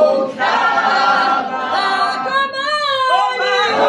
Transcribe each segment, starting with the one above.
Umhlaba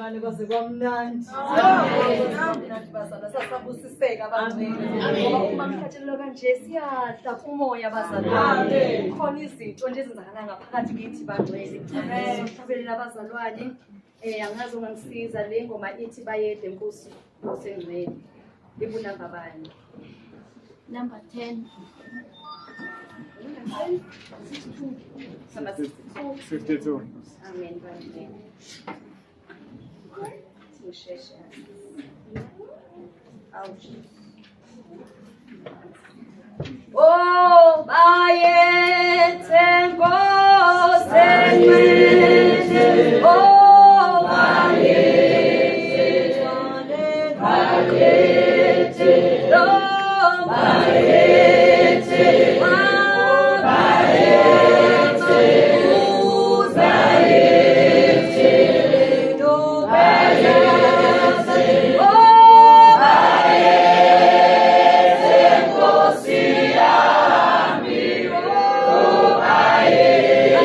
kancane kwaze kwamnandi. Bazalwane sasabusiseka abangcwele ngoba uma mkhathalelo kanje siyadla umoya bazalwane. Khona izinto nje ezenzakala ngaphakathi kithi bangcwele. Sihlabelela abazalwane angazi ungangisiza le ngoma ithi bayede Nkosi osengcwele. Ibunamba bani? Number 10. 52. Amen bangcwele. Sisheshe. Ouch. Oh, bayethe Nkosi engcwele. Oh, bayethe, bayethe, oh, bayethe, bayethe, uzayethe, do bayethe, oh, bayethe Nkosi yami, oh, bayethe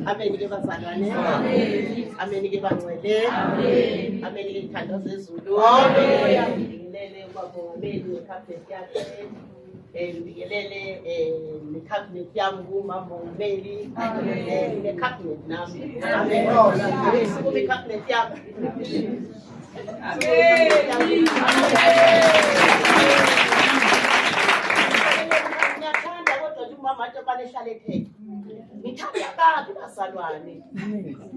Amen ke bazalwane. Amen ke bangcwele. Amen ke thando zezulu. Ngilele kwamongameli wecabinet yakhe. Ngilele necabinet yami kuMamongameli. Necabinet nami. Amen. Sikuba icabinet yami. Ngiyathanda kodwa nje umama athi banehlala ekhaya. Ngithanda kabi bazalwane.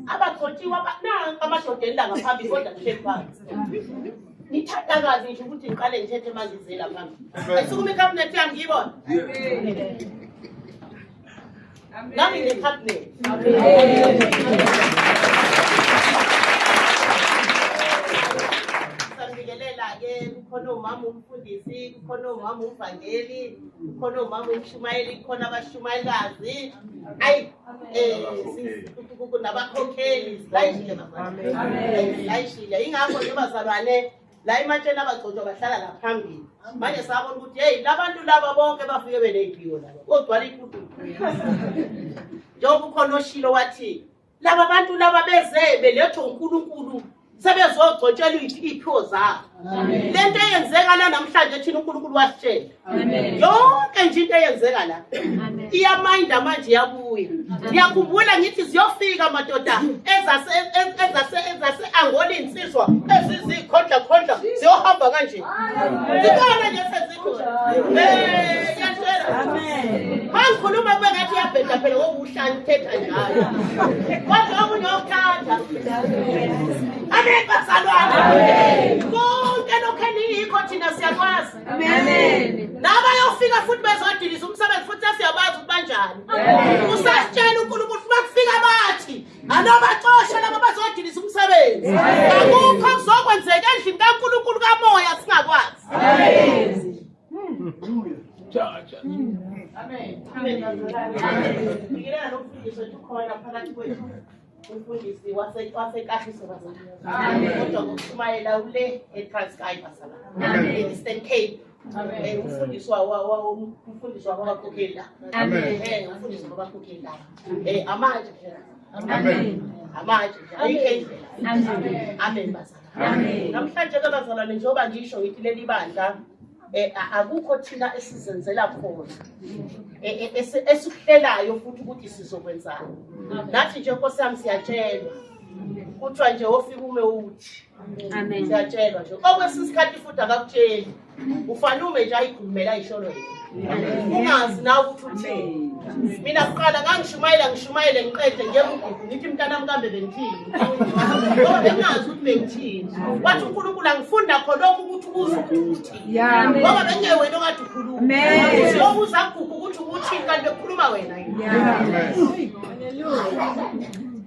Abagcotshiwe abananga amadoda elanga phambili kodwa ngihleli phansi. Ngithanda kazi nje ukuthi ngiqale ngithethe manje izela phambili. Esukuma icabinet yami ngiyibona. Nami ngecabinet. Sanibikelela-ke kukhona umama umfundisi, kukhona umama umvangeli, kukhona umama umshumayeli, kukhona abashumayelazi. Ayi kunabakhokheli silayishile bazalwane. Silayishile ingakho nje bazalwane la ematsheni abagcotshwa bahlala la phambili. Manje sabona ukuthi hey labantu laba bonke bafike beneyiphiwo laba. Kodwa likhulu. Njengoba ukhona oshilo wathi laba bantu laba beze belethwa uNkulunkulu sebezogcotshela iphiwo zabo. Lento eyenzeka la namhlanje thina uNkulunkulu wasitshela. Yonke nje into eyenzeka la. Iyaminda manje yabuya. Ngiyakhumbula ngithi ziyofika madoda ezase Angola insizwa ezizikhondla ziyohamba kanje. Zibona nje sezikho. Yatshela. Amen. Mangikhuluma kube ngathi yabheda phela ngokuhlanje thetha njalo. Kodwa okunye okuthatha. Amen bazalwane. Konke lokho enikho thina siyakwazi. Amen. Naba yofika futhi bezodiliza umsebenzi futhi siyabazi ukuthi banjani. Usasitshela uNkulunkulu bakufika bathi anobaxosha laba bazodiliza umsebenzi. Akukho kuzokwenzeka endlini kaNkulunkulu kamoya singakwazi. Amen. Amen. Amen. Ngiyela nomfundisi wethu khona phakathi kwethu. Umfundisi wasekahlise bazalwane. Kodwa ngokushumayela ule eTranskei bazalwane. Eastern Cape. Umfundisi umfundisi wabakhokheli la. Umfundisi wabakhokheli la. Amanje phela. Amen. Amanje ayikho. Amen bazalwane. Namhlanje ke bazalwane njengoba ngisho ngithi leli bandla akukho thina esizenzela khona esikuhlelayo futhi ukuthi sizokwenzana. Nathi nje Nkosi yami siyatshelwa kuthiwa nje ofika ume uthi. Amen. Siyatshelwa nje okwesikhathi futhi akakutsheli ufanume nje ayikhulumela isholo yena. Ungazi nawe ukuthi uthini. Mina kuqala ngishumayele ngiqede njengomuntu ngithi mntanami kambe bengithini. Ngoba bengazi ukuthi bengithini. Wathi uNkulunkulu angifunda khona lokho ukuthi ukuze ukuthi. Ngoba bengeke wena okade ukhuluma. Amen. Siyobuza kugugu ukuthi uthini kanti bekhuluma wena. Amen.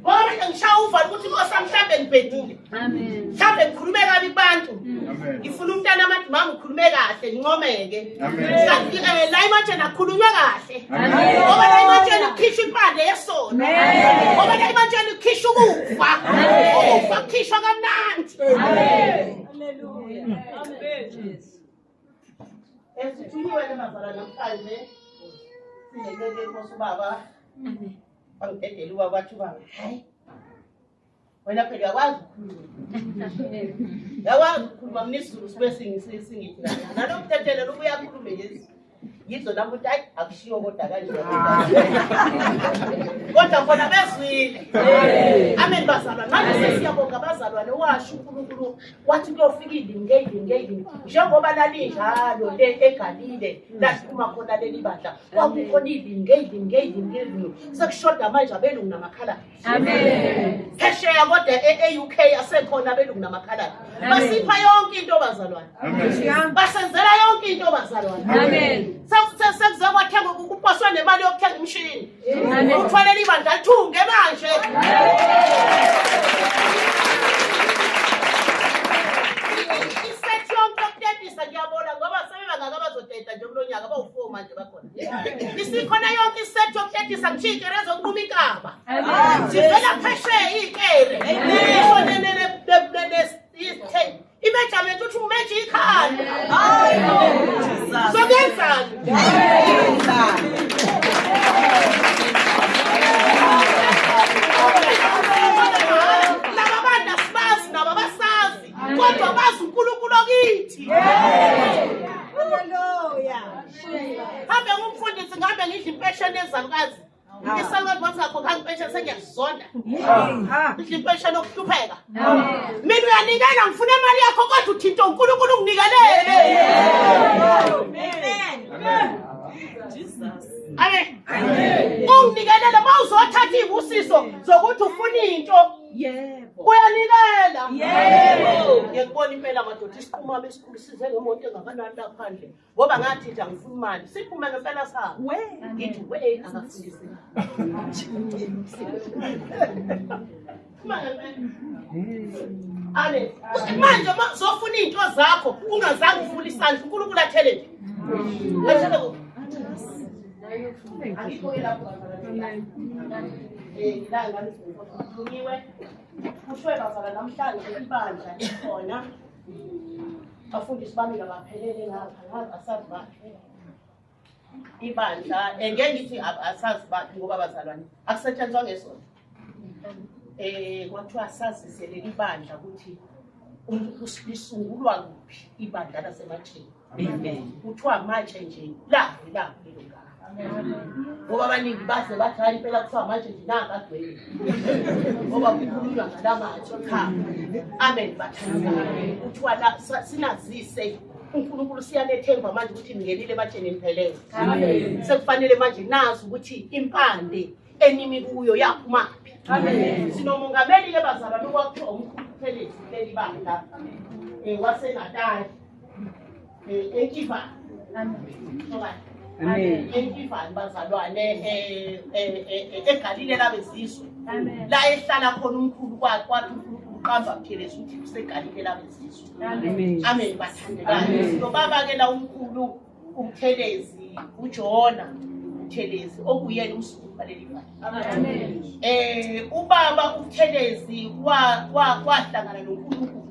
Ngoba ngishaya uvalo ukuthi Nkosi mhlambe ngibhedile. Amen. Mhlambe ngikhulume kabi kubantu. Amen. Ngifuna umntana amathi mama ukhulume kahle ngincomeke. Amen. Kanti la imanje nakhulunywa kahle. Amen. Ngoba la imanje ukhisha impande yesono. Amen. Ngoba la imanje ukhisha ukufa. Amen. Ukufa khishwa kamnandi. Amen. Hallelujah. Amen. Esithunyiwe nemazala namhlanje sinekele Nkosi baba. Amen. Bangidedela uba bathi baba hayi wena phela yakwazi ukukhuluma. Yakwazi ukukhuluma mnisizulu sibe singithi nalokuthethelele ubuya khulume Yesu. Yizo lapho ukuthi hayi akushiyo kodwa kanje. Kodwa khona bezwile. Amen bazalwane. Manje siyabonga bazalwane washo uNkulunkulu wathi kuyofika idingi njengoba lalinjalo le eGalile lasiphuma khona leli bandla kwakukhona idingi sekushoda manje abelungu namakhala. Amen. Phesheya kodwa e-UK asekhona abelungu namakhala. Basipha yonke into bazalwane. Amen. Basenzela yonke into bazalwane. Amen. Sekuzokwathenga ukuposwa nemali yokuthenga umshini. Uthwalela ibandla lithunge manje. Isethi yonke yokudedisa ngiyabona ngoba sebebangaka bazodeda nje kulonyaka bawu4 manje bakhona. Isikhona yonke isethi yokudedisa ngishikere zokunquma inkaba. Sivela phesheya ikere. Imejamete uthi umeje ikhanda. Hayi. Sokenzani? nezalukazi isalukazi basakho kangipesha sengiyazonda impesheni okuhlupheka mina uyanikela ngifuna imali yakho kodwa uthinta uNkulunkulu unginikelele amen unginikelele mawuzothatha ibusiso zokuthi ufuna into uyanikela ngiyakubona impela madoda isiqhuma besikhulu size ngemoto engakanani la phandle ngoba ngathi nje angifuni imali siphume ngempela sakho ngithi akafundisi ale manje zofuna into zakho ungazange uvule isandla uNkulunkulu athele kushwe bazala namhlanje ibandla likhona bafundisi bami labaphelele ngapha asazi bakhe ibandla ngeke ngithi asazi bakhe ngoba bazalwane akusetshenzwa ngesona kwathiwa sazise leli bandla ukuthi lisungulwa kuphi ibandla lasematsheni kuthiwa matshe nje la lelo ngoba abaningi baze bathi hayi impela kuthiwa manje nje nangagcwele ngoba kukhulunywa ngalamatshe cha amen bathandana kuthiwa la sinazise uNkulunkulu siyanethemba manje ukuthi ningenile ematsheni niphelele sekufanele manje nazi ukuthi impande enimi kuyo yaphumaphi sinomongameli ke bazalwane okwakuthiwa umkhulu Felix leli bandla waseNatali enkifana enkifana bazalwane eGalile labezizwe la ehlala khona umkhulu kwathi uNkulunkulu uqamba Buthelezi ukuthi kuseGalile labezizwe amen bathandekayo nobaba ke la umkhulu uButhelezi uJona Buthelezi okuyena umsunguli waleli bandla ubaba uButhelezi wahlangana noNkulunkulu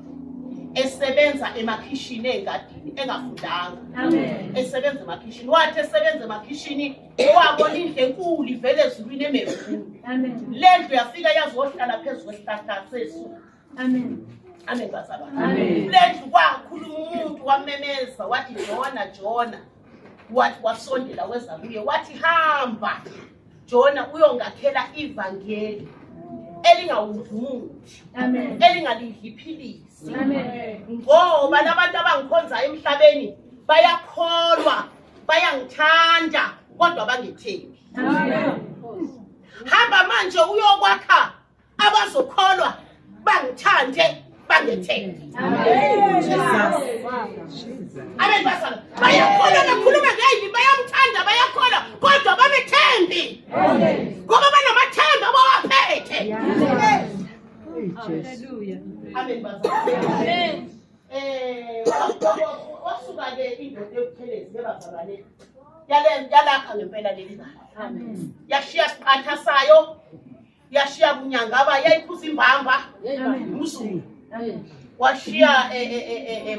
esebenza emakhishini engadini engafundanga esebenza emakhishini wathi esebenza emakhishini wabona indle enkulu ivele ezulwini emezulu lendlu yafika yazohlala phezulu kwesihlahla sesu amen bazalwane lendlu kwakhuluma umuntu wamemeza wathi Jona wathi wasondela weza kuye wathi hamba Jona uyongakhela ivangeli elingawudlumuthi elingalidli iphilisi ngoba labantu abangikhonza emhlabeni bayakholwa bayangithanda kodwa bangithembi hamba manje uyokwakha abazokholwa bangithande bangithembi amen basala bayakholwa bakhuluma ngeyini bayamthanda bayakholwa kodwa bamethembi ngoba banamathemba abawaphethe haleluya amen basala wasuka ke indoda eButhelezi bebazalwane yalakha ngempela leli bala yashiya siphatha sayo yashiya bunyangaba yayiphuza imbamba umzulu washiya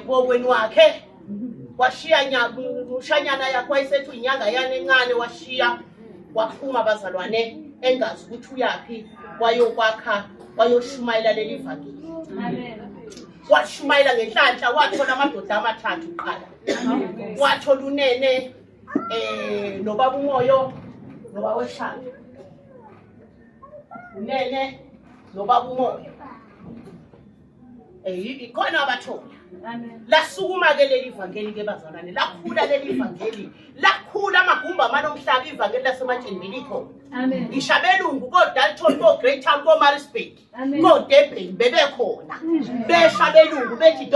bokweni wakhe washiya ushanyana yakho ayisethu inyanga yana encane washiya waphuma bazalwane engazi ukuthi uyapi wayokwakha wayoshumayela leli vangeli washumayela ngenhlanhla wathola amadoda amathathu uqala wathola unene nobaba umoyo nobaba weshaka unene nobaba umoyo ikhona abathola lasukuma ke leli vangeli ke bazalwane lakhula leli vangeli lakhula amagumba amanomhlaba ivangeli lasematsheni belikho ngishabelungu koDalton ko Great Town ko Maritzburg ko Durban bebekhona beshabelungu bethi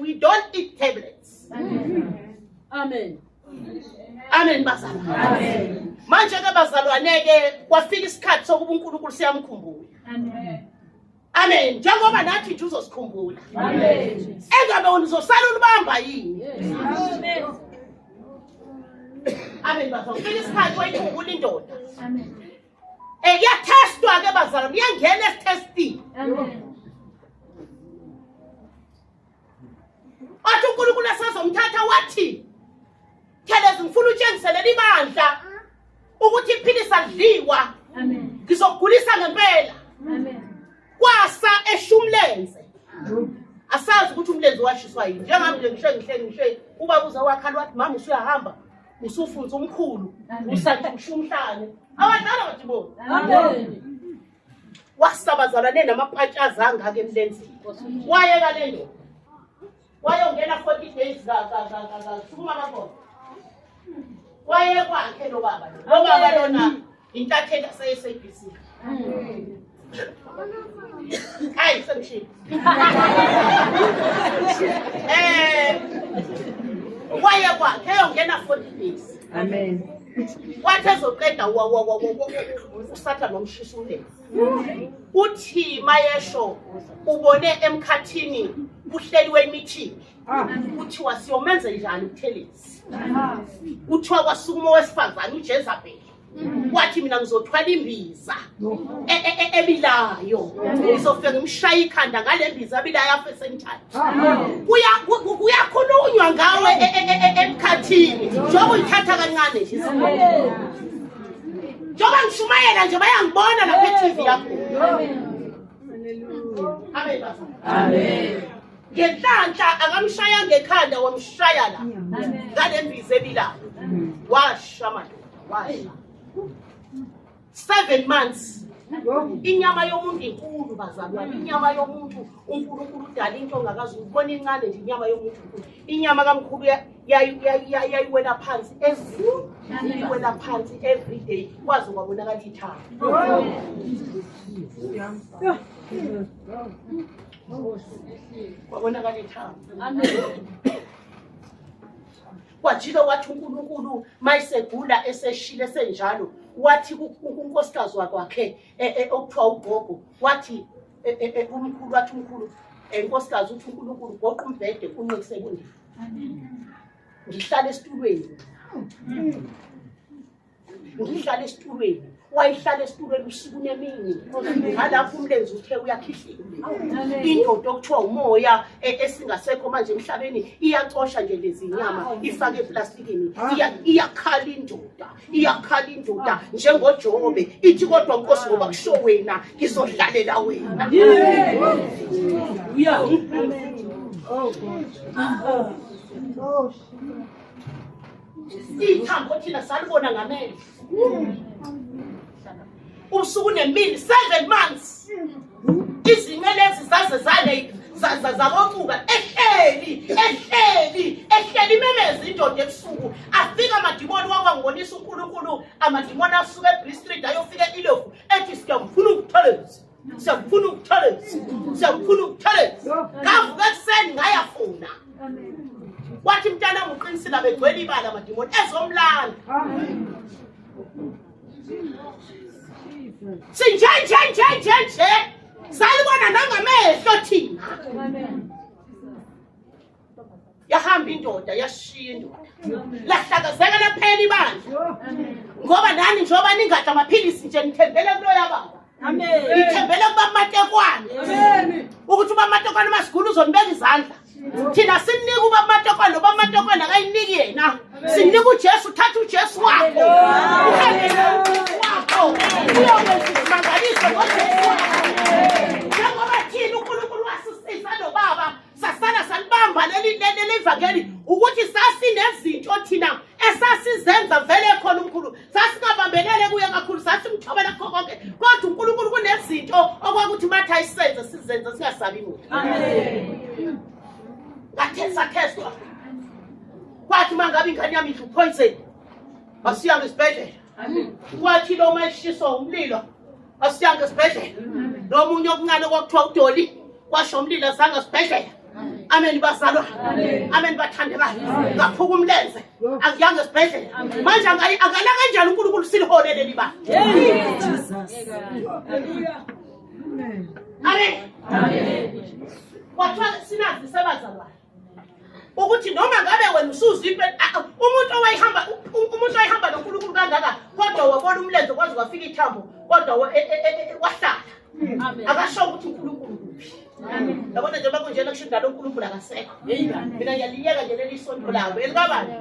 we don't eat tablets amen bazalwane manje ke bazalwane ke kwafika isikhathi sokuba uNkulunkulu siyamkhumbula amen njengoba nathi nje uzosikhumbula engabe unizosala ulibamba yini amen bazalwane fika isikhathi wayikhumbula indoda yathestwa ke bazalwane iyangena esitestini athi uNkulunkulu esezomthatha wathi Thelezi ngifuna utshengisele libandla ukuthi iphilisi adliwa ngizokugulisa ngempela kwasa eshumlenze asazi ukuthi umlenze washiswa yini njengabe nje ngishe ubaba uza wakhala wathi mama usuyahamba usufunza umkhulu usashusha umhlane abadala bajibona wasabazalane namaphatshaza angaka emlenzini wayeka le ndoda wayongena 40 days sukuma kabona waye kwakhe lo baba lona intatheli yase-SABC hayi semshini waye kwakhe eyongena 40 days Amen. wathi ezoqeda usatha nomshisa umlenze uthi mayesho ubone emkhathini kuhleliwe imeeting kuthiwa siyomenza njani uThelisi kuthiwa kwasukuma owesifazane uJezebeli wathi mina ngizothwala imbiza ebilayo ngizofika ngimshaya ikhanda ngale mbiza ebilayo after senthathu kuyakhulunywa ngawe emkhathini njengoba uyithatha kancane nje njengoba ngishumayela nje bayangibona lapha eTV yakho. Amen. Ngenhlanhla akamshaya ngekhanda wamshaya la ngale mbiza ebilayo washa madoda washa 7 months inyama yomuntu inkulu bazalwane inyama yomuntu uNkulunkulu udala into ongakazi ubona incane nje inyama yomuntu inkulu inyama kaMkhulu yayiwela phansi every day kwaze kwabonakala ithanga kwabonakala ithanga kwajilo wathi uNkulunkulu mayisegula eseshile senjalo wathi unkosikazi wakwakhe okuthiwa ugogo wathi umkhulu wathi umkhulu inkosikazi uthi uNkulunkulu goqa umbhede kunqikise kundifa ngihlala esitulweni wayihlala esitulweni usuku nemini ngalapho umlenze uthe uyakhihlika indoda okuthiwa umoya esingasekho manje emhlabeni iyacosha nje lezi nyama ifake eplastikini iyakhala indoda njengoJobe ithi kodwa Nkosi ngoba kusho wena ngizodlalela wena. Ithambo thina salibona ngamehlo usuku nemini 7 months izingelezi zaze zale zaboncuka ehleli memezi indoda ebusuku afika amadimoni wakwangibonisa uNkulunkulu amadimoni asuka eBree Street ayofika eLofu ethi siyafuna ukutheleza ngavuka ekuseni ngayafuna wathi mntana muqinisile begcwele ibala amadimoni ezomlanda sinje salibona nangamehlo thina yahamba indoda yashiya indoda lahlakazeka laphela ibandla ngoba nani njengoba ningadla amaphilisi nje nithembele kulo yababa nithembele kuba matekwane ukuthi uba matekwane masigula uzonibeka izandla thina sinika uba matekwane noba matekwane akayiniki yena sinika uJesu uthatha uJesu wakho uyokwenza ngoJesu njengoba thina uNkulunkulu wasisisa nobaba sasala salibamba leli vangeli ukuthi sasinezinto thina esasizenza vele khona uNkulunkulu sasingabambelele kuye kakhulu sasimthobela kho konke kodwa uNkulunkulu kunezinto okwakuthi mathi ayisenze sizenza singasabi muntu. Amen. Ngatheswa kwathi mangabe ingane yami idla poison asiyanga esibhedlela kwathi lo mayishiso umlilo asiyanga esibhedlela nomunye okuncane kwakuthiwa uDoli kwasho umlilo azange esibhedlela. Amen bazalwa amen bathandekayo ngaphuka umlenze angiyanga esibhedlela manje angala kanjani uNkulunkulu siliholele liba amen kwathiwa sinazi sebazalwa ukuthi noma ngabe wena usuziphe umuntu owayihamba noNkulunkulu kangaka kodwa wabona umlenze kwaze kwafika ithambo kodwa wahlala akasho ukuthi uNkulunkulu kuphi. Yabona nje bakunjena kushindana uNkulunkulu akasekho mina ngiyaliyeka nje leli sonto labo elikabani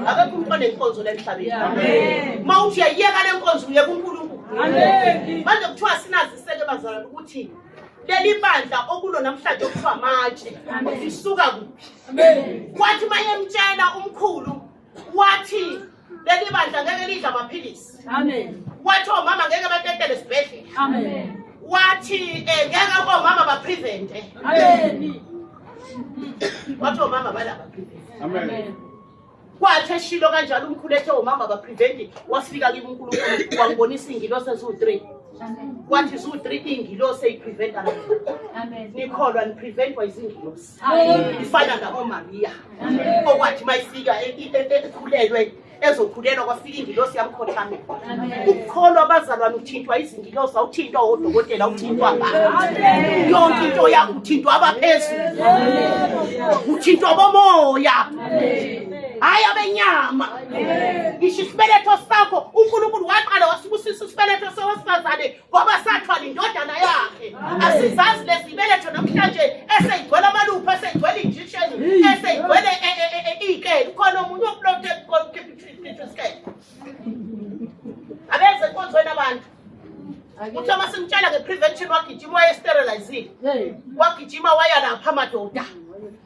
akekho umuntu onenkonzo emhlabeni mawuthi uyayeka le nkonzo uyeka uNkulunkulu. Manje kuthiwa sinaziseke bazalwane ukuthi leli bandla okulo namhlanje okuthiwa manje lisuka kuphi. Kwathi maye mtshela umkhulu wathi leli bandla ngeke lidla amaphilisi. Amen. Wathi omama ngeke batetele esibhedlela. Amen. Wathi ngeke omama baprevente. Amen. Wathi omama balaba prevent. Amen. Kwathi eshilo kanjalo umkhulu ethe omama baprevent wafika kimi uNkulunkulu wangibonisa ingilosi ezu3. Wathi izu3 ingilosi eyipreventa la. Amen. Nikholwa nipreventwa izingilosi. Amen. Ifana naboMaria. Okwathi mayifika ekhulelwe ezokhulelwa kwafika ingilosi yamkhothama. Ukukholwa abazalwane uthintwa izingilosi awuthintwa odokotela uthintwa abantu. Yonke into yakho uthintwa abaphezulu. Uthintwa bomoya. Hayi abenyama. Ngisho isibeletho sakho uNkulunkulu waqala wasibusisa isibeletho sewasifazane ngoba sathwala indodana yakhe. Asizazi lesibeletho namhlanje eseyigcwele amaluphu eseyigcwele injection eseyigcwele ikele khona umuntu oprotect konke abeze konzweni abantu. Uthoma simtshela ngeprevention wagijima wayesterilize. Wagijima waya lapha amadoda.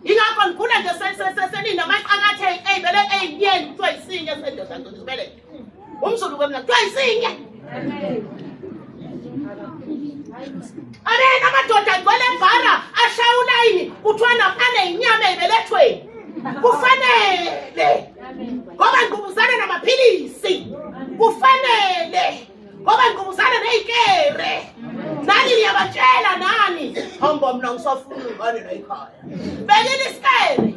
Ingakho ngikhula nje sesenina amaqakathe eyibele eyinyeni kuthiwa isinye sendoda ngizibele. Umzulu kwemna kuthiwa isinye. Amen amadoda ngole mbara ashawulayini kuthiwa naphane inyama eyibelethweni. Kufanele. Ngoba ngibuzana namaphilisi. Kufanele. Ngoba ngibuzana nezikere. Nani liyabatshela nani? Hamba mina ngisafuna ngane la ekhaya. Bekile isikere.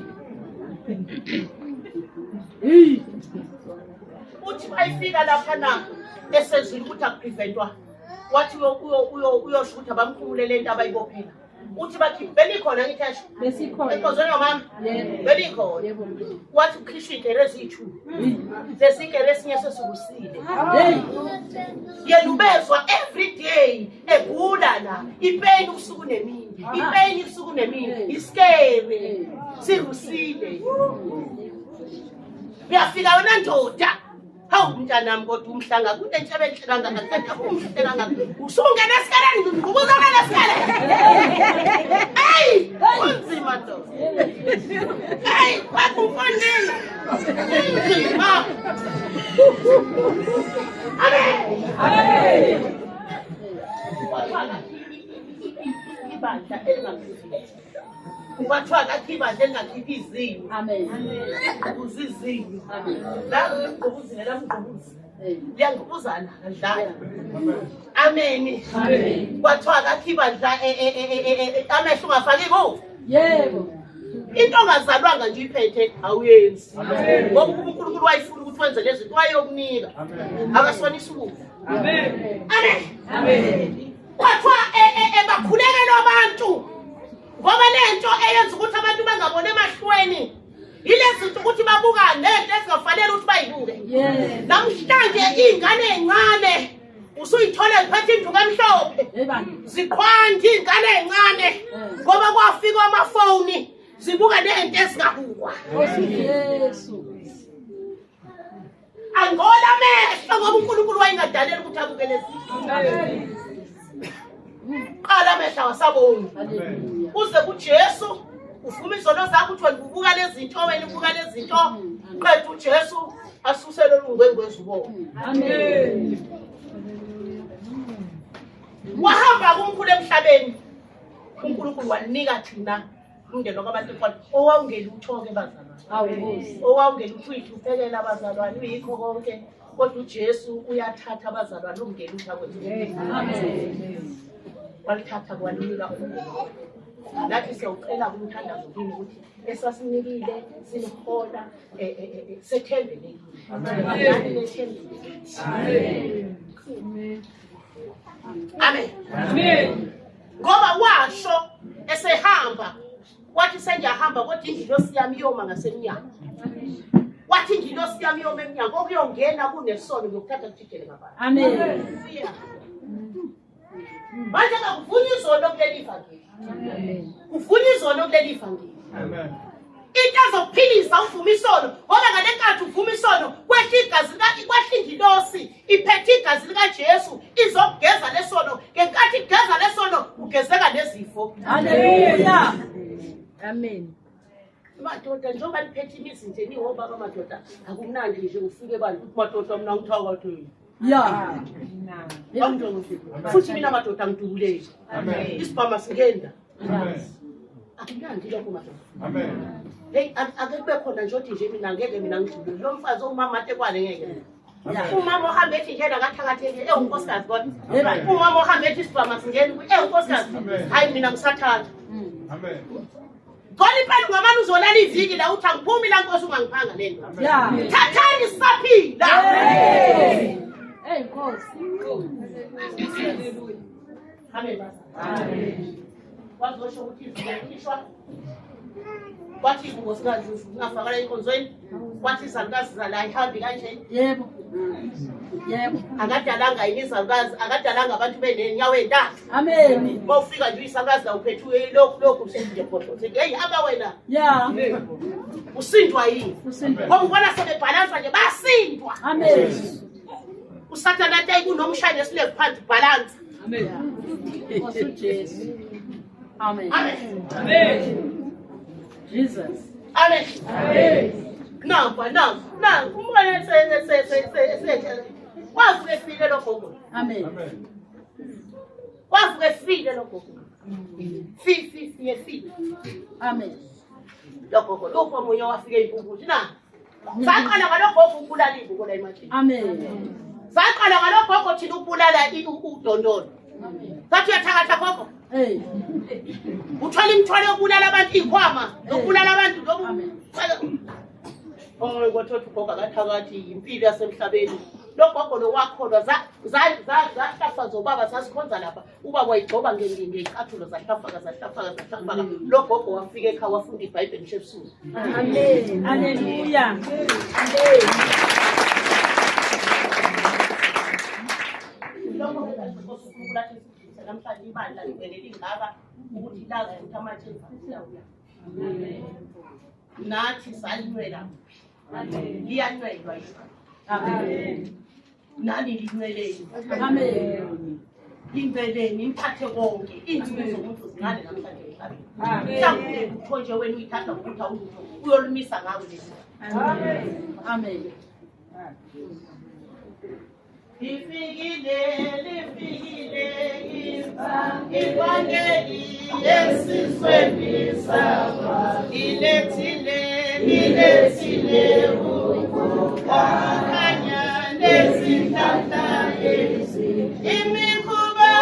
Uthi bayifika lapha na esezwini ukuthi akupreventwa. Wathi uyoshuthi abamkhumulele into abayibophela. Uthi bathi belikhona ngithasho. Besikhona. Ekhozweni mama. Yebo. Belikhona. Yebo. Wathi ukhishwa igere ezithu. Zesigere esinye sesukusile. Yena ubezwa every day egula la. Ipain usuku nemini. Ipain usuku nemini. Iskere. Sirusile. Uyafika wena ndoda. Hawu mntanami kodwa umhlanga kunto entshebe enhlekanga ngakade umhlekanga usungena esikaleni ngikubuzana lesikale. Hey unzima do. Hey bakufondile. Unzima. Amen. Ibandla elingaphezulu. Ubathiwa kakhibandla engakhiphi izinyo. Amen. Uzizinyo. La ngokuzina la ngokuzina. Liyangibuzana kadlala. Amen. Amen. Kwathiwa kakhibandla amehlo ungafaki bo. Yebo. Into ongazalwanga nje iphethe awuyenzi. Ngoba uNkulunkulu wayifuna ukuthi wenze lezi zinto wayokunika. Akasonisa ukufa. Amen. Amen. Amen. Kwathiwa bakhulekela abantu. Ngoba lento eyenza ukuthi abantu bangabone emahlweni ilezi zinto ukuthi babuka lento ezingafanele ukuthi bayibuke. Namhlanje ingane encane usuyithola iphethe induku emhlophe. Zikhwanda ingane encane ngoba kwafika amafoni zibuka lento ezingabukwa. Yesu. Angola amehlo ngoba uNkulunkulu wayengadalela ukuthi abuke lezi zinto. Qala amehlo wasabona. Uze kuJesu uvuma izono zakho uthi wena ubuka lezi zinto wena ubuka lezi zinto qeda uJesu asusele ungwengwezi ubona. Amen. Wahamba kumkhulu emhlabeni uNkulunkulu wanika thina umndeni wabantu kwathi owawungeli uthoke bazalwane. Awubuzi. Owawungeli uyihluphelela abazalwane uyikho konke kodwa uJesu uyathatha abazalwane umngeli uthakwenza. Amen. Walithatha kwanika umndeni. Nathi siyawucela kumthandazo kini ukuthi esasinikile sinihola sethembele. Amen. Amen. Amen. Ngoba washo esehamba wathi senjahamba kodwa ingilosi yami yoma ngasemnyango. Wathi ingilosi yami yoma emnyango okuyongena kunesono ngokuthatha kujikele ngaphansi. Amen. Manje akuvunyi izono kuleli ivangeli. Amen. Kuvunyi izono kuleli ivangeli. Amen. Into ezokuphilisa uvuma isono ngoba ngale nkathi uvuma isono kwehla igazi kwehla ingilosi iphethe igazi lika Jesu izokugeza lesono ngenkathi igeza lesono ugezeka nezifo. Haleluya. Amen. madoda njengoba niphethe imizi nje nihoba kamadoda akumnandi nje ufike bantu madoda mina ngithakatheli Yeah. futhi mina madoda ngidubuleki isibhama singenda Yes. akumnandi lokho madoda Amen. hey akekube khona nje othi nje mina ngeke mina ngidlule lo mfazi umama atekwane ngeke umama ohambe ethi nje nakathakatheke unkosikazi kodwa umama ohambe ethi isibhama singena unkosikazi hayi mina ngisathatha Amen. Khona impela ngamani uzolala iviki la uthi angiphumi la Nkosi ungangiphanga lento. Yeah. Thathani sisaphila. Hey, Nkosi. Amen. Amen. Wazosho ukuthi iziyakhishwa. Kwathi unkosikazi ungafakala enkonzweni. Kwathi izalukazi zala ayihambi kanje. Yebo. Yebo. Akadalanga izalukazi, akadalanga abantu benenyawo entathu. Amen. Bawufika nje isalukazi la uphethe lokhu usindile photo. Hey hamba wena. Yeah. Usindwa yini? Ngoba ubona sebebhalansa nje basindwa. Amen. Usathana tayi kunomshayeli esilevu phansi balance. Amen. Nkosi uJesu. Amen. Amen. Amen. Jesus. Amen. Amen. Namba. Umbone se. Wavuke file lokho. Amen. Amen. Wavuke file lokho. Fi. Amen. Lokho lokho munye wafike impukuthi na. Saqala ngalokho ukubulala ivuko la imagine. Amen. Saqala ngalokho thina ukubulala udondolo. Sathi uyathakatha khokho. Hey. Uthola imithwalo yokubulala abantu ikhwama, yokubulala abantu kwathothi ugogo akathakathi impilo yasemhlabeni. Lo gogo lo wakholwa zahlafa zobaba sasikhonza lapha. Ubaba wayigcoba ngecathulo zahlafaka. Lo gogo wafika ekhaya wafunda iBhayibheli nje ebusuku. Amen. Hallelujah. Amen. Lokho ke Nkosi uNkulunkulu athi namhlanje ibandla livelele ingaba ukuthi lazi ukuthi amathemba siyawuya. Nathi salinwela. Liyanwelwa yini? Amen. Nani linweleni? Amen. Inveleni imphathe konke inzima zomuntu zingane namhlanje emhlabeni. Mhlawumbe uthonje wena uyithatha ukuthi awulutho uyolumisa ngawe lesi. Amen. Amen. Lifikile ivangeli esizweni sakho ilethile ukukhanya nezinhlanhla imikhuba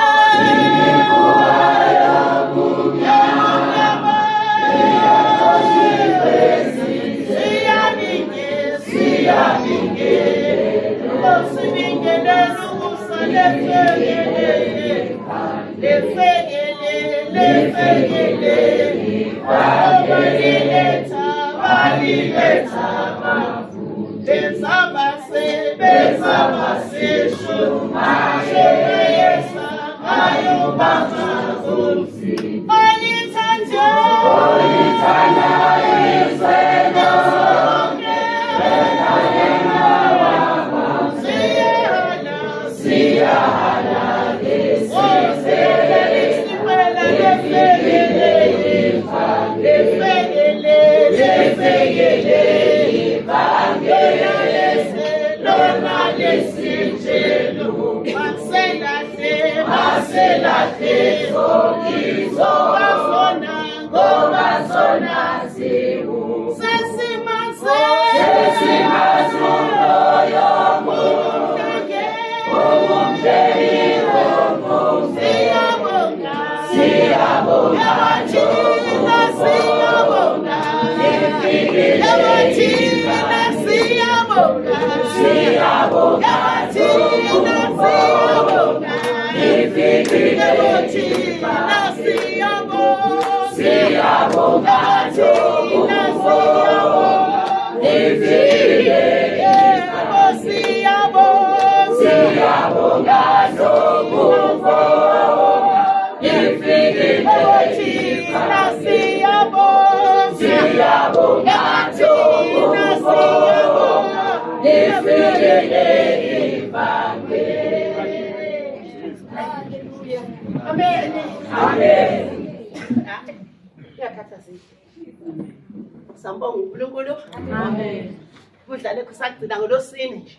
Sambonga uNkulunkulu. Amen. Kudlale kusagcina ngolosine nje.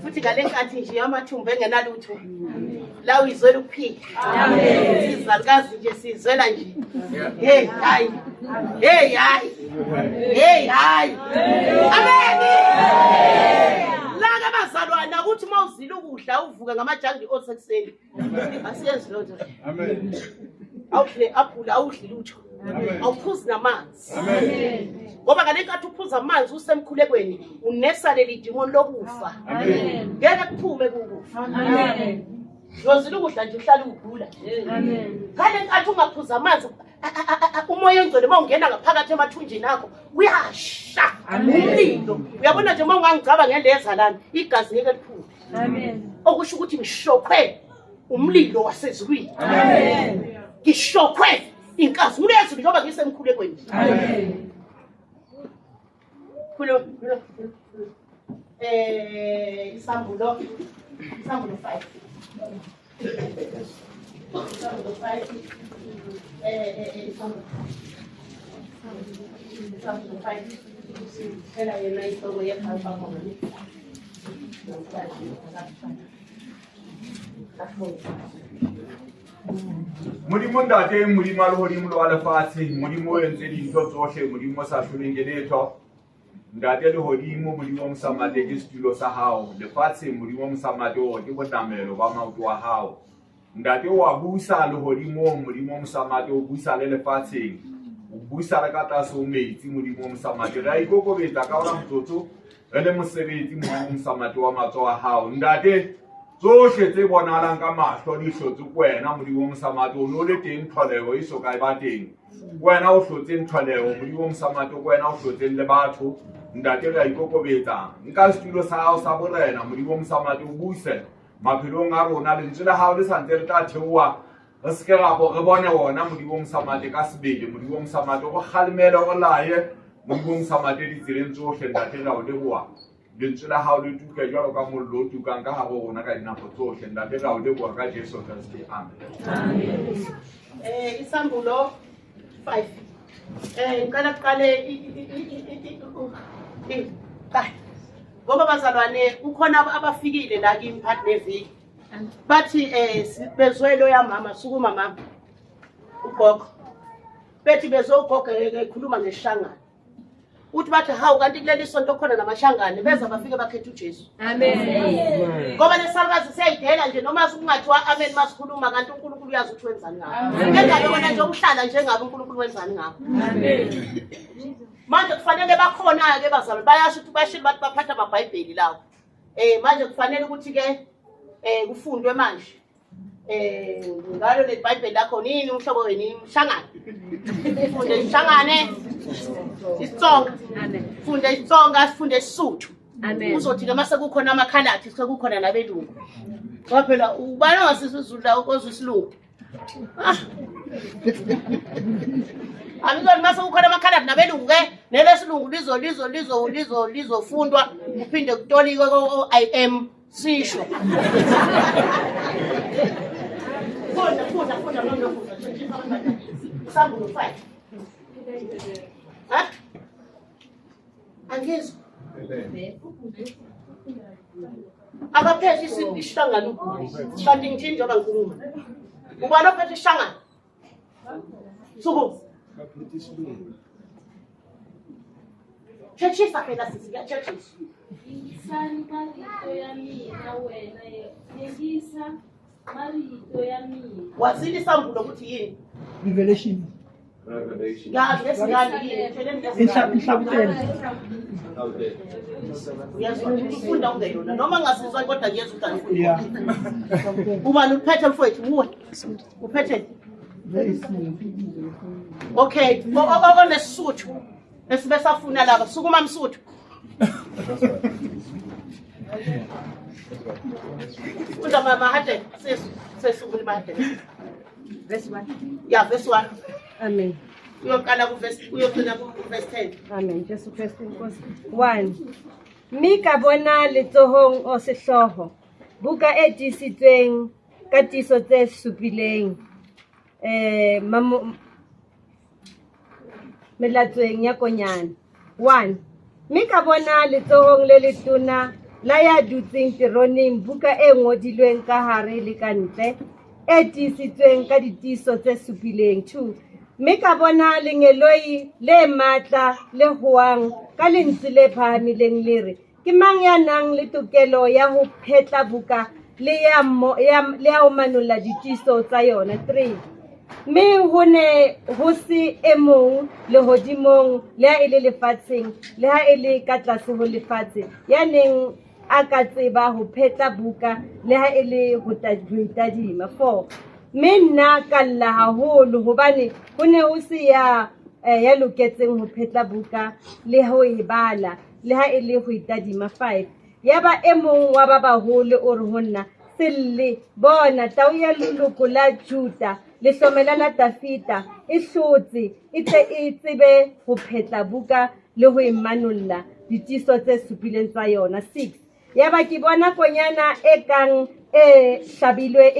Futhi ngale nkathi nje amathumbu engenalutho. La uyizwela ukuphila. Amen. Izalukazi nje sizwela nje. Hey hayi. Hey hayi. Hey hayi. Amen. La bazalwana ukuthi mawuzila ukudla uvuke ngamajangi osekuseni. Asiyenzi lo nje. Amen. Awudle aphula awudli lutho. Awuphuzi namanzi. Amen. Ngoba ngale nkathi uphuza amanzi usemkhulekweni unesale lidimoni lokufa. Amen. Ngeke kuphume kukufa. Amen. Yozila ukudla nje uhlala ugula. Amen. Ngale nkathi ungaphuza amanzi umoya ongcwele mawungena ngaphakathi emathunjini akho uyasha. Umlilo. Uyabona nje mawungangicaba ngeleza lana igazi ngeke liphume. Amen. Okusho ukuthi ngishokwe umlilo wasezulwini. Amen. Ngishokwe inkazimulo yezulu ngoba ngisemkhulekweni. Amen. Kulo isambulo 5. Isambulo 5. Isambulo 5. Ela yena isoko yekhaya khona. Mulimo ndate mulimo alihorimo lo alafasi mulimo yenze dintho tsohle mulimo sa hloleng letho ndate le hodimo mulimo msamate ke setulo sa hao lefatshe mulimo msamate o ke botamelo ba maoto wa hao ndate wa busa le hodimo mulimo msamate o busa le lefatshe o busa le ka taso metsi mulimo msamate ra ikokobetsa ka ona mtsotso ele mosebetsi mulimo msamate wa matso wa hao ndate tsohle tse bonalang ka mahlo di hlotse kwena modimo msamate o no le teng tlholego e soka e ba teng wena o hlotse tlholego modimo msamate wena o hlotse le batho ndate ra ikokobetsa nka setulo sa hao sa borena modimo msamate o buse maphelong a rona lentswe la hao le santse re tla theoa re seke ra bo re bone wona modimo msamate ka sebele modimo msamate go kgalemela go laye modimo msamate ditseleng tsohle ndate ra o leboa lentswe la hao le tuka jwalo ka mollo o tukang ka habo rona ka dinako tsohle ndate ra o leboa ka Jesu Kristo. Amen. Isambulo 5. Ngicela kuqale ngoba bazalwane kukhona abafikile la kimi phakathi neviki bathi bezwelo yamama sukuma mama ugogo bethi bezogogo ekhuluma ngeshangana uthi bathi hawu kanti kuleli sonto khona namashangane beza bafike bakhetha uJesu. Amen. Ngoba lesalukazi siyayidela nje noma kungathiwa amen masikhuluma kanti uNkulunkulu uyazi ukuthi wenzani ngakho. Engabe wena nje uhlala njengabe uNkulunkulu wenzani ngakho. Amen. Manje kufanele bakhona ke bazalwane bayasho ukuthi bashilo bathi baphatha amaBhayibheli lawo. Manje kufanele ukuthi ke kufundwe manje. Ngalo le Bible lakho nini umhlobo weni mshangane. Sifunde ishangane. Isitsonga. Amen. Sifunde isitsonga, sifunde isisuthu. Amen. Uzothi ke mase kukhona amakhaladi sekukhona nabelungu. Ngoba phela ubani ongasisizulu la okozwe isilungu. Amikoni mase kukhona amakhaladi nabelungu ke nelesilungu lizofundwa kuphinde kutolikwe ko IM sisho. Funda no. Isambulo 5. Ha? Angizwa. Akaphethe isihlangano kanti ngithini njengoba ngikhuluma. Ubani ophethe isihlangano? Suku. Chechisa phela sisi chechisa. Isani marito ya mina wena yekisa marito ya mina. Wazili isambulo ukuthi yini? Revelation. Ya lesingane yini? Inhlabutelo. Uyazwa ufunda ungeyona noma ngasizwa kodwa ngiyeza ukuthi angifuni. Yeah. Ubani uphethe mfowethu uwe? Uphethe? Very small. Okay, onesuthu. Esibe safuna laba sukuma msuthu. Unda mama hade sesukuma made. Verse 1. Yeah, verse 1. Amen. Uyaqala uyogcina ku verse 10. Amen. Jesu Kristu Nkosi. 1. Mika bona letsohong o sehloho. Buka e tisitsweng ka tiso tse supileng. melatsweng ya konyana. 1. Mme ka bona letsohong le letona la ya dutseng teroneng buka e ngodilweng ka hare le ka ntle e tiisitsweng ka ditiiso tse supileng. 2. Mme ka bona lengeloi le matla le hoang ka lentswe le phahamileng le re, ke mang ya nang le tokelo ya ho phetla buka le ya ho manolla ditiiso tsa yona. 3. Mme ho ne ho se e mong lehodimong le ha e le lefatsheng le ha e le ka tlase ho lefatshe ya neng a ka tseba ho phetla buka le ha e le ho itadima. 4. Mme nna ka lla haholo hobane ho ne ho se ya loketseng ho phetla buka le ho e bala le ha e le ho itadima. 5. Yaba e mong wa ba baholo o re ho nna, Selle, bona tau ya leloko la Juda le hlomela la Dafita e hlotse e tle e tsebe ho phetla buka le ho imanolla ditiiso tse supileng tsa yona. 6. Yaba ke bona konyana e kang e hlabilwe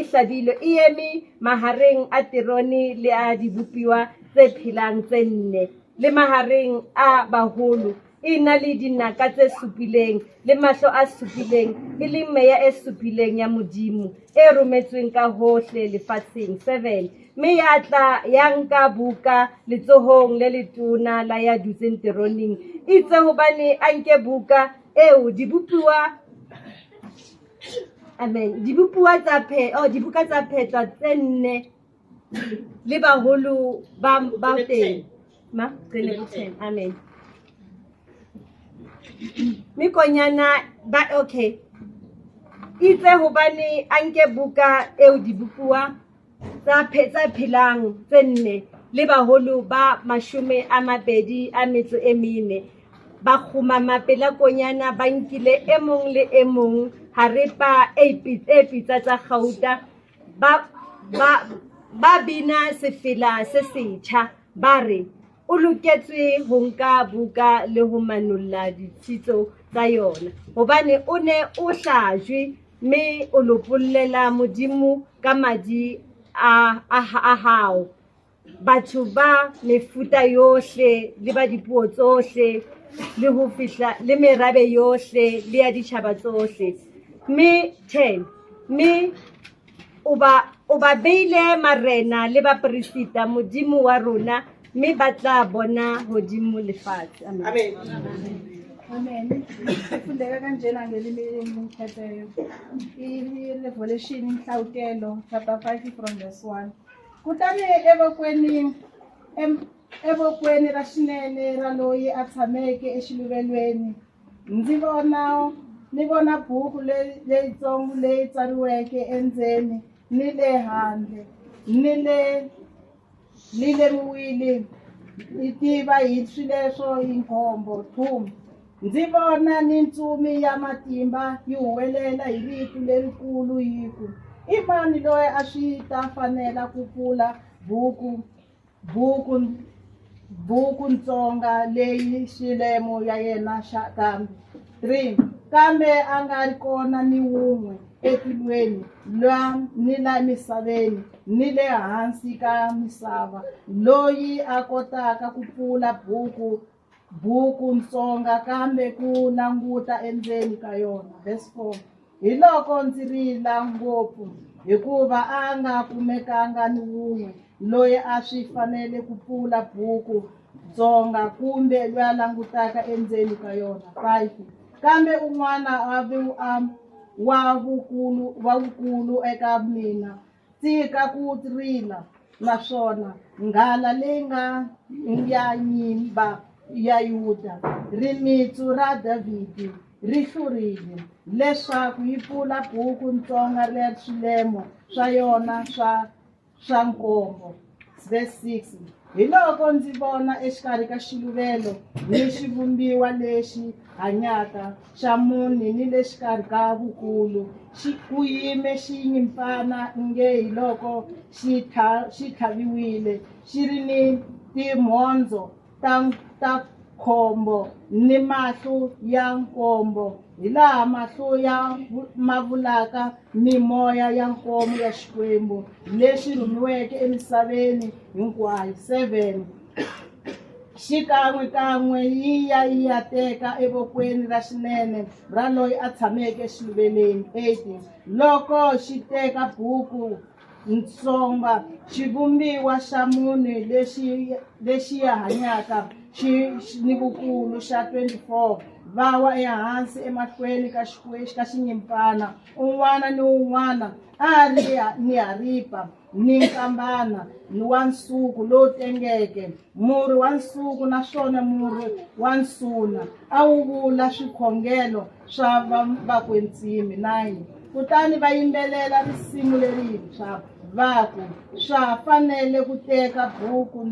e eme mahareng a terone le a dibupiwa tse phelang tse 4 le mahareng a baholo e na le dinaka tse supileng le mahlo a supileng e le meya e supileng ya modimo e rometsweng ka hohle lefatsheng. 7. Mme ya tla ya nka buka letsohong le letona la ya dutseng teroneng itse hobane a nke buka eo dibupiwa dibuka tsa phetwa tse 4 le baholo ba teng. Amen. Mikonyana okay. Itse hobane a nke buka eo dibupuwa tsa phelang tse 4 le baholo ba 24 ba khumama pela konyana ba nkile e mong le e mong harepa e pitsa tsa gauta ba bina sefela se setjha ba re, o loketswe ho nka buka le ho manolla ditshitso tsa yona hobane o ne o hlajwe mme o lopollela modimo ka madi a hao. Batho ba mefuta yohle le ba dipuo tsohle le ho fihla le merabe yohle le ya ditjhaba tsohle. Mme 10. Mme o ba beile marena le baprofita modimo wa rona mme ba tla bona hodimo lefatshe. Amen. Amen. Fundeka kanjena ngelimi engikhetheyo. I-Revelation inhlawutelo chapter 5 from verse 1. Kutani evokweni ra xinene ra loyi a tshameke exiluvelweni ni vona buku leyitsongo leyi tsariweke endzeni ni le handle ni lemiwile yi tiva hi swileswo hi nkhombo. 2. Ndzi vona ni ntsumi ya matimba yi huwelela hi rito lerikulu yi ku, i mani loyi a swi ta fanela ku pfula buku ntsonga leyi xilemo ya yena xa kambe. 3. Kambe a nga ri kona ni wun'we etilweni ni la misaveni ni le hansi ka misava loyi a kotaka ku pfula buku ntsonga kambe ku languta endzeni ka yona. Verse 4. Hi loko ndzi rila ngopfu hikuva a nga kumekanga ni wun'we loyi a swi fanele ku pfula buku ntsonga kumbe loyi a langutaka endzeni ka yona. 5. Kambe un'wana wa vukulu eka mina tsika ku rila naswona nghala leyi nga ya nyimba ya Yuda rimitsu ra Davhidi ri hlurile leswaku yi pfula buku ntsonga ra swilemo swa yona swa nkombo. Verse 6. Hi loko ndzi vona exikarhi ka xiluvelo ni xivumbiwa lexi hanyaka xa muni ni le xikarhi ka vukulu ku yime xinyimpfana nge hi loko xi tlhaviwile xi ri ni timhondzo ta khombo ni mahlo ya nkombo hi laha mahlo ya mavulaka mimoya ya nkomo ya xikwembu leswi rhumiweke emisaveni hinkwayo. 7. xikan'wekan'we yi ya teka evokweni ra xinene ra loyi a tshameke exiluveleni. 18 loko xi teka buku ntsonga xivumbiwa xa munhu lexi hanyaka ni vukulu xa 24 va wa ehansi emahlweni ka xinyimpana. Un'wana ni un'wana a ri ni haripa ni nkambana ni wa nsuku lowu tengeke, murhi wa nsuku naswona murhi wa nsuna. A wu vula swikhongelo swa vakwetsimi. 9 kutani va yimbelela risimu lerintshwa va ku swa fanele ku teka buku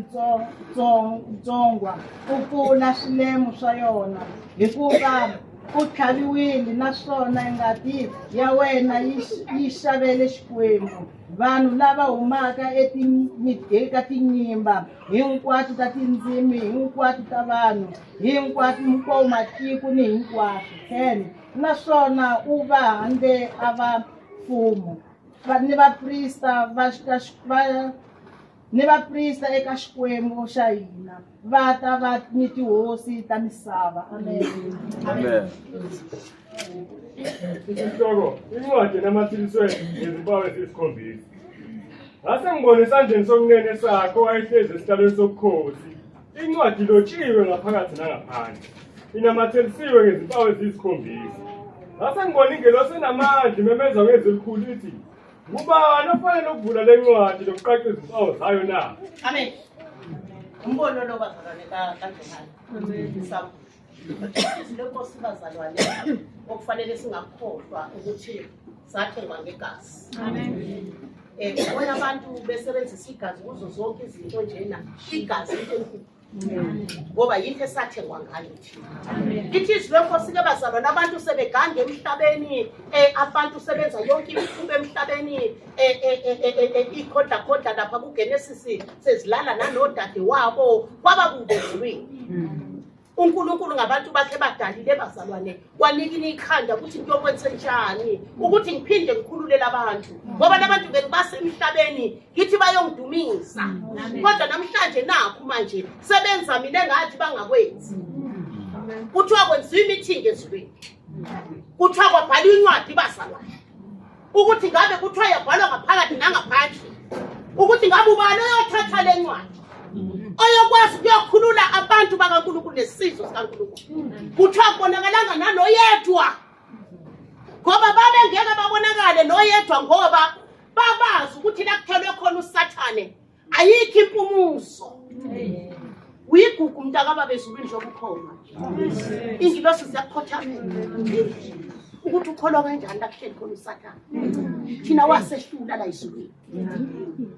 ntsongwa u pfula swilemu swa yona, hikuva u tlhaviwile naswona ngati ya wena yi xavele Xikwembu. Vanhu lava humaka eka tinyimba hinkwato ta tindzimi hinkwato ta vanhu hinkwato matiko ni hinkwaswo. 10 naswona u va handle a va mfumo ni vaprista eka Xikwembu xa hina va ta va ni tihosi ta misava. Amen. Amen. Isihloko incwadi namathiliswe ngezimpawu eziyisikhombisa. Ngase ngibone esandleni sokunene sakho wayehlezi esihlalweni sobukhosi. Incwadi ilotshiwe ngaphakathi nangaphandle, inamathelisiwe ngezimpawu eziyisikhombisa. Ngase ngibone ingelosi enamandla imemeza ngezwi elikhulu ithi, ngubani ofanele ukuvula le ncwadi lokuqaqa izimpawu zayo na? Amen. Umbono lo bazalwane kaJohane. Lokho sibazalwane okufanele singakhohlwa ukuthi sathengwa ngegazi. Amen. Bona abantu besebenzisa igazi kuzo zonke izinto njena, igazi enkulu. Ngoba yinto esathengwa ngayo thina. Ithi lokho sike bazalwane abantu sebegange emhlabeni, abantu sebenza yonke imikhuba emhlabeni, ikhodla lapha kuGenesis sezilala nanodade wabo kwaba kungezweni. uNkulunkulu ngabantu bakhe badalile bazalwane wanikini ikhanda ukuthi ngiyokwenza njani ukuthi ngiphinde ngikhululela abantu ngoba labantu bebasemhlabeni ngithi bayongidumisa kodwa namhlanje nakho manje sebenza mina engathi bangakwenzi kuthiwa kwenziwa imithingi ezweni kuthiwa kwabhalwa incwadi bazalwane ukuthi ngabe kuthiwa yabhalwa ngaphakathi nangaphandle ukuthi ngabe ubani oyothatha le ncwadi oyokwazi ukuyokhulula abantu bakaNkulunkulu nesizwe sikaNkulunkulu kuthiwa kubonakalanga nanoyedwa ngoba babengeke babonakale noyedwa ngoba babazi ukuthi la kuthelwe khona uSathane ayikho impumuzo uyigugu mntakaba bezulwini zokukhona ingilosi ziyakhothamela ukuthi ukholwa kanjani la kuhleli khona uSathane thina wasehlula la izulwini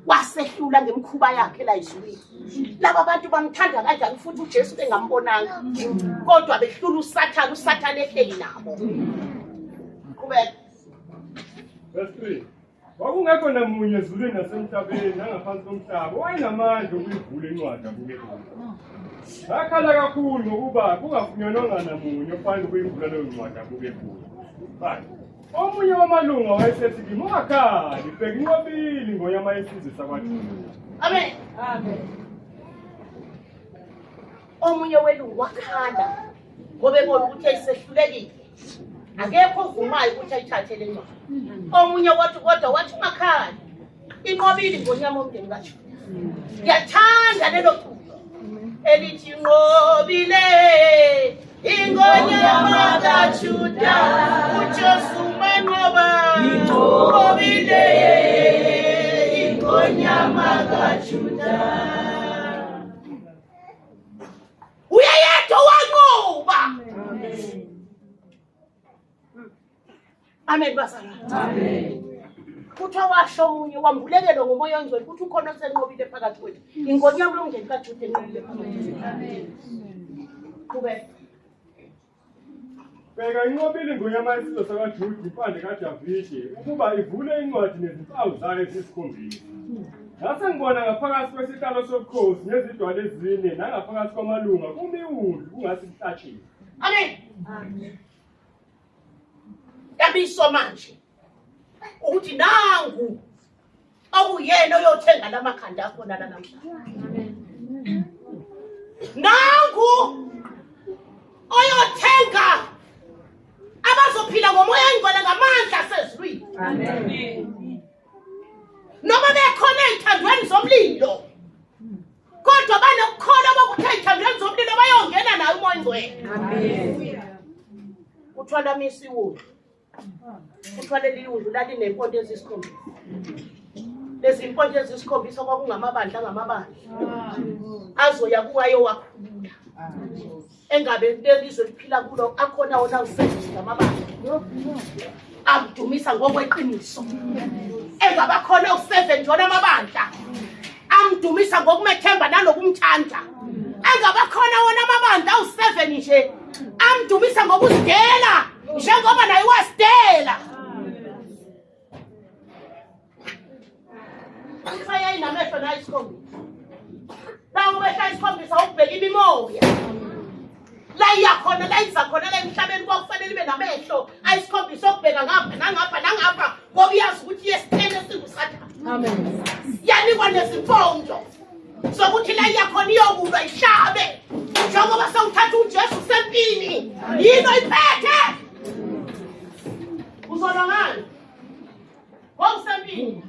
wasehlula ngemkhuba yakhe la izulwini laba bantu bamthanda kanjani futhi uJesu engambonanga kodwa behlula uSathane ehleli nabo qhubeka Verse 3. Wakungekho namunye ezulwini nasemhlabeni nangaphansi komhlaba owayenamandla okuyivula incwadi akungekho. Bakhala kakhulu ngokuba kungafunyanwanga namunye ofanele ukuyivula leyo ncwadi akungekho. But omunye wamalunga wayesethi kimi ungakhali bheka inqobili ngoyama yesizwe sakwaJuda. Amen. Amen. Omunye welungu wakhala ngoba ebona ukuthi ayisehlulekile. Akekho uvumayo ukuthi ayithathe le ncwadi. Omunye kodwa wathi makhaya inqobili ngonyama omndeni kaJuda. Ngiyathanda lelo culo elithi inqobile ingonyama kaJuda uJesu manqoba inqobile ingonyama kaJuda uyayedwa wanqoba. Amen basala. Amen. Kuthiwa washo omunye wambulekelo ngomoya ongcwele ukuthi ukhona osenqobile phakathi kwethu. Ingonyama omndeni kaJuda enqobile phakathi kwethu. Amen. Qhubeka. Bheka inqobili ngonyama yesizwe sakwaJuda impande kaDavide ukuba ivule incwadi nezimpawu zayo ezisikhombisa. Ngase ngibona ngaphakathi kwesihlalo sobukhosi nezidwala ezine nangaphakathi kwamalunga kumiwundlu kungasi kuhlatshiwe. Amen. Amen. Yabiso manje ukuthi nangu okuyena oyothenga lamakhanda akho la namhlanje. nangu oyothenga abazophila ngomoya engcwele ngamandla asezulwini. Noma bekhona ey'thandweni zomlilo, kodwa banokukholwa bokuthi ey'thandweni zomlilo bayongena nayo umoya engcwele. Uthwala misi iwundlu, uthwale liyundlu laliney'mpondo eziyisikhombisa. Lezi mpondo eziyisikhombisa kwakungamabandla ngamabandla azoya kuwayo wakhulula. Engabe lelizwe liphila kulo akhona wona u7 ngamabandla amdumisa ngokweqiniso. Engabe akhona u7 njona amabandla amdumisa ngokumethemba nanokumthanda. Engabe akhona wona amabandla u7 nje amdumisa ngokuzidela njengoba naye wasidela. Faya inamehlo nayo isikhombisa. Nawo wehla isikhombisa ukubheka imimoya. La iyakhona la izakhona la emhlabeni kwakufanele ibe namehlo ayisikhombisa okubheka ngapha nangapha nangapha ngoba uyazi ukuthi yesithene singusathane. Amen. Yanikwa nezimpondo sokuthi la iyakhona iyokulwa ihlabe njengoba sewuthatha uJesu sempini yino iphethe. Uzolwa ngani? Ngosempini.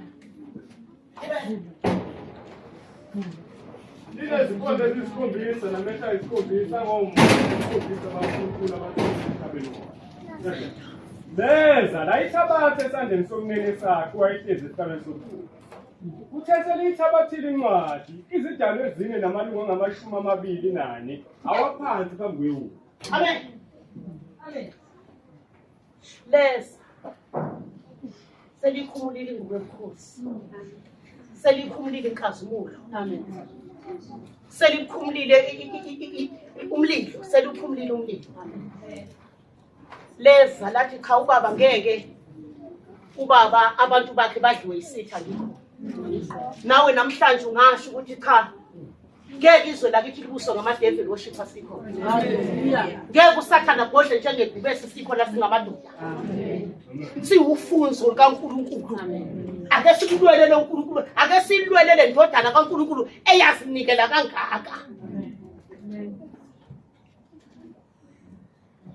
Inezimpande eziyisikhombisa namehlo ayisikhombisa ngosikhombisa abakhulu abasemhlabeni wonke. Leza la ithabatha esandleni sokunene sakhe wayehlezi esihlalweni sobukhosi. Uthethe lithabathile incwadi, izidalwa ezine namalungu angama24 awaphansi phambi kwewuka. Amen. Amen. Leza selikhumulile ngokwenkosi. Selikhumulile inkazimulo. Amen. Selikhumulile umlilo, selikhumulile umlilo. Leza lathi cha ubaba ngeke ubaba abantu bakhe badliwe isitha ngikho. Nawe namhlanje ungasho ukuthi cha ngeke izwe lakithi libuso ngama-devil worship asikho. Ngeke usathana godle njengegqibesi sikho la singamadoda. Siwufunzo kaNkulunkulu. Ake sikulwelele uNkulunkulu, ake silwelele indodana kaNkulunkulu eyazinikela kangaka.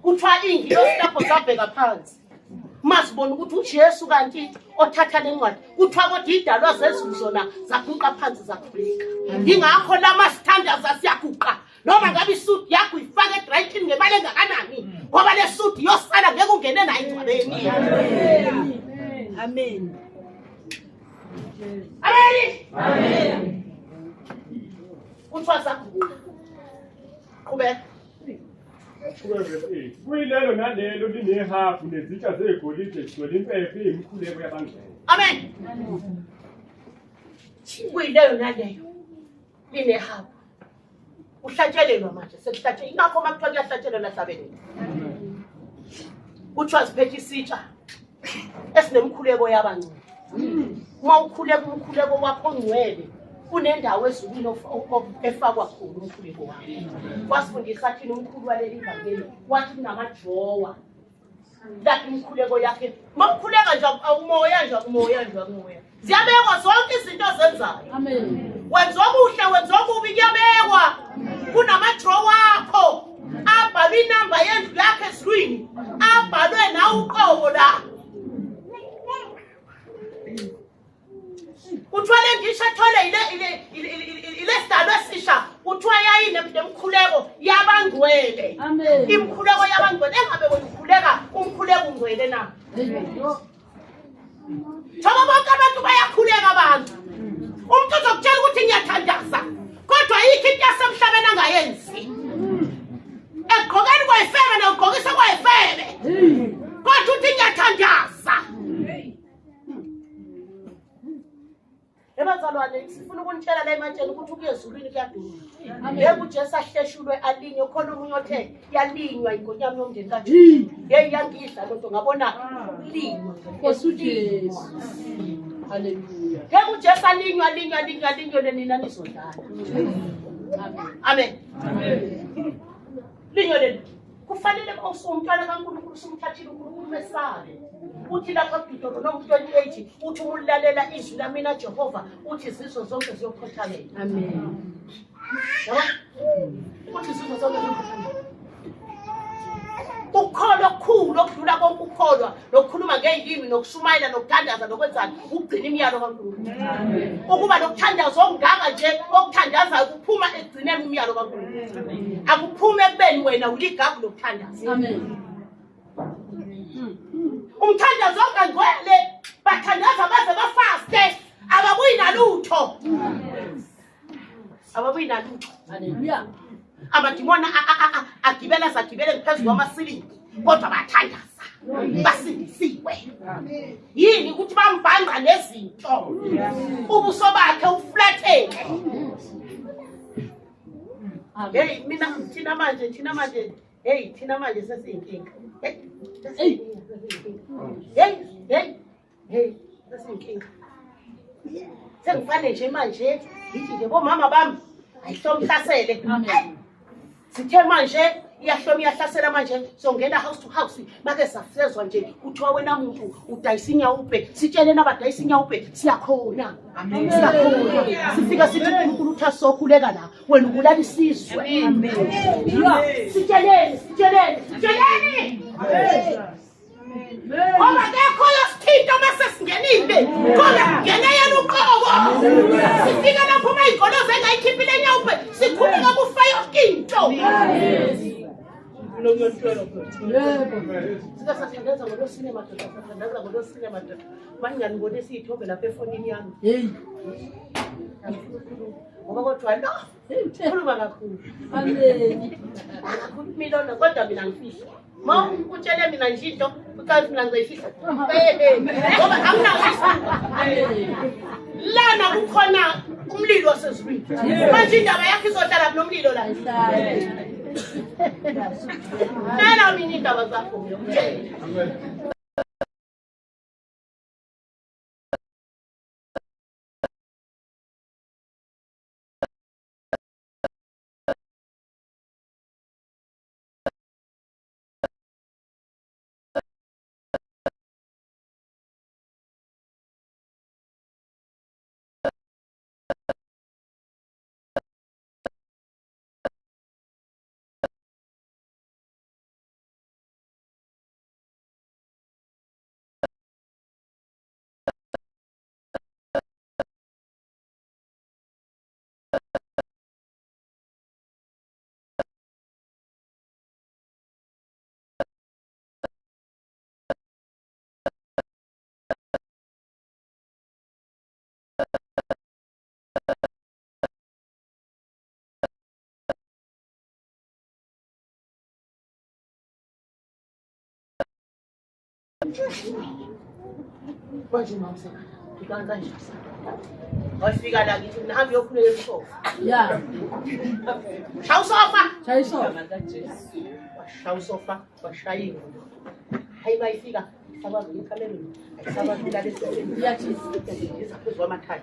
Kuthiwa ingilosi lapho zabheka phansi masibona ukuthi uJesu kanti othatha lencwadi kuthiwa kodwa idalwa zezulu zona zaguqa phansi zakhuleka. Ingakho lama standards asiyaguqa noma ngabe isuit yakho ifake dry clean ngemali engakanani ngoba le suit yosala ngeke ungene nayo engcwabeni. Amen. Amen. Amen. Kuthiwa zaguqa. Qhubeka. Kuyilelo nalelo linehafu nezitsha zegolide zigcwele impepho eyimikhuleko yabangcwele. Amen. Kuyilelo naleyo linehafu. Uhlatshelelwa manje sekuhlatshe ingakho makuthiwa kuyahlatshelelwa hlabeni. Kuthiwa siphethe isitsha esinemkhuleko yabangcwele. Uma ukhuleka umkhuleko wakho ongcwele kunendawo ezulwini efakwa khona umkhuleko wakho. Wasifundisa thina umkhulu waleli ivangeli wathi kunama-drawer lapho umkhuleko yakhe makukhuleka nje umoya nje umoya ziyabekwa zonke izinto ozenzayo. Amen. Wenziwa kuhle wenziwa kubi kuyabekwa kunama-drawer wakho abhalwe inamba yendlu yakhe ezulwini abhalwe nawe uqobo la. Kuthiwa le ngisho athole ile sidalo esisha kuthiwa yayinemkhuleko yabangcwele. Amen. Imkhuleko yabangcwele engabe wena ukhuleka umkhuleko ungcwele na. Ngoba bonke abantu bayakhuleka abantu. Umuntu uzokutshela ukuthi ngiyathandaza kodwa yikho into yasemhlabeni angayenzi. Egqokeni kwayifebe nogqokisa kwayifebe kodwa uthi ngiyathandaza. Ebazalwane sifuna ukunitshela la ematsheni ukuthi ukuyezulwini kuyaduma. Yebo uJesu ahleshulwe alinywe khona umunye othe yalinywa ingonyama yomndeni kaJesu. Hey yangidla lonto ngabona linywa Nkosi uJesu. Haleluya. Yebo uJesu alinywa lenina nizodlala. Amen. Amen. Linywa leli kufanele usumntwana kaNkulunkulu sumthathile uNkulunkulu mesabe. Uthi lapha kuDuteronomy 28 uthi umulalela izwi lamina Jehova uthi izizwe zonke ziyokhothalela. Amen. ukuthi sizwe sonke ukholwa okukhulu okudlula konke ukukholwa nokukhuluma ngey'limi nokushumayela nokuthandaza nokwenzani ukugcina imiyalo kaNkulunkulu ukuba nokuthandaza okungaka nje okuthandazayo kuphuma ekugcineni umyalo kaNkulunkulu akuphume ekubeni wena uligagu lokuthandaza umthandazo ongangcwele bathandaza baze bafaste ababuyi nalutho haleluya amadimona agibela sagibele ngaphezu kwamasilingi kodwa bathandaza basindisiwe yini ukuthi bambhanqa nezinto ubuso bakhe uflatheke hey mina thina manje hey thina manje sesiyinkinga hey sesiyinkinga sengifane nje manje ngithi nje bomama bami ayihlomhlasele sithe manje iyahloma iyahlasela manje songena house to house make safezwa nje kuthiwa wena muntu udayisa inyawupe sitshele nabadayisa inyawupe siyakhona siyakhona sifika sithi uNkulunkulu utha sokhuleka la wena ukulala isizwe sitheleni ngoba kekho yosithinto masesingenile khona ngeneyela uqobo sifika lapho mayigolo zengayikhiphile enyawupe sikhuleka kufa yonkinto sikasathandaza ngolosine madoda sathandaza ngolosine madoda manje ngibone siyithombe lapha efonini yami ngoba kodwa no khuluma kakhulu akakhulumi milona kodwa mina ngifihla ma utshele mina nje into ucathi mina ngizoyifihla ngoba akunafihla lana kukhona umlilo wasezulwini manje indaba yakho izohlala nomlilo la nana mina indaba zakho ngiyokutshela manje mamseka ikanza nje wafika la ngithi nihambe yokhuleka esofa shaya usofa washaya ingubo hayi bayifika sabazi ngikhamelweni ayisabazi kulala esofeni iyathisa phezu kwamathayi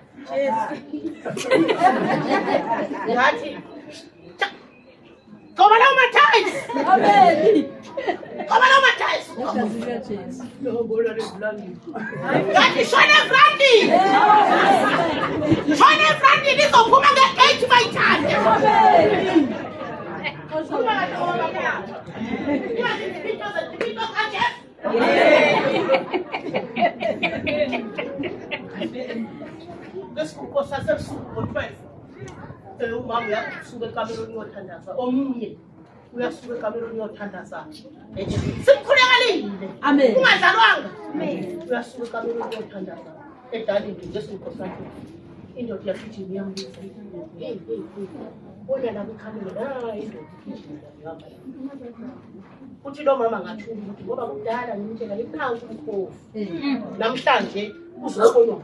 ngathi Come on, my ties! Come on, my ties! No, go to the blanket. Shone Frankie! Shone Frankie, this is a woman that ate my time! This cook was a soup for 12. Umama uyasuka ekamelweni uyothandaza omunye uyasuka ekamelweni uyothandaza simkhulekile amen ungadlalwanga uyasuka ekamelweni uyothandaza edalini Jesu Nkosana indoda yagijima yambiza bona la kukhamela indoda igijima yahamba uthi lo mama ngathula ukuthi ngoba kudala ngimtshela iphansi umkhofu namhlanje uzobonwa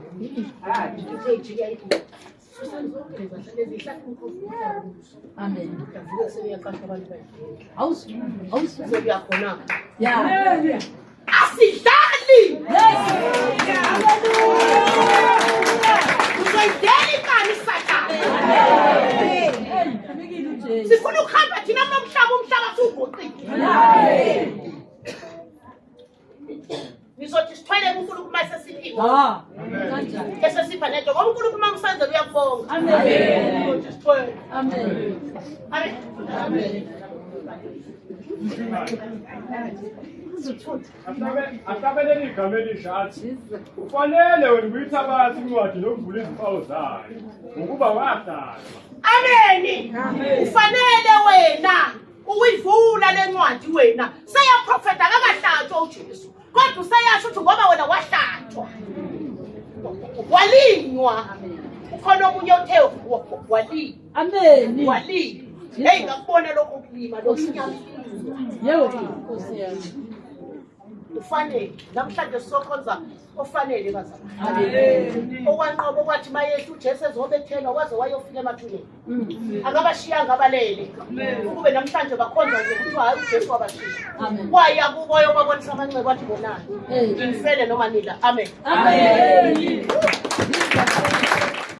ngijike yithi Amen. Asidali. Sifuna ukuhamba thina umhlaba sugoqile. Nizothi sithwele uNkulunkulu mase isiphiwo esesipha nento ngoba uNkulunkulu uma msenze uyakubonga. Amen. Amen. Amen. Ahlabelele igama elisha athi kufanele wena uyithabathi incwadi nokuvula izimpawu zayo ngokuba wahlala. Amen. Ufanele wena uyivula lencwadi wena. Seyaprofeta akahlatshwa uJesu. Kodwa useyasho ukuthi ngoba wena wahlatshwa. Walinywa. Ukhona omunye uthe walinywa. Amen. Walinywa. Hey ngakubona lokho ukulima losinyama. Yebo. Ufanele namhlanje sokhonza ofanele bazalwane. Amen. Okwanqobo kwathi mayethu uJesu ezobethelwa kwaze wayofika emathuneni. Akabashiyanga abalele. Kube namhlanje bakhonza nje ukuthi hayi uJesu wabashiya. Waya kubo yobabonisa amanxeba athi bonani. Infele noma nila. Amen. Amen.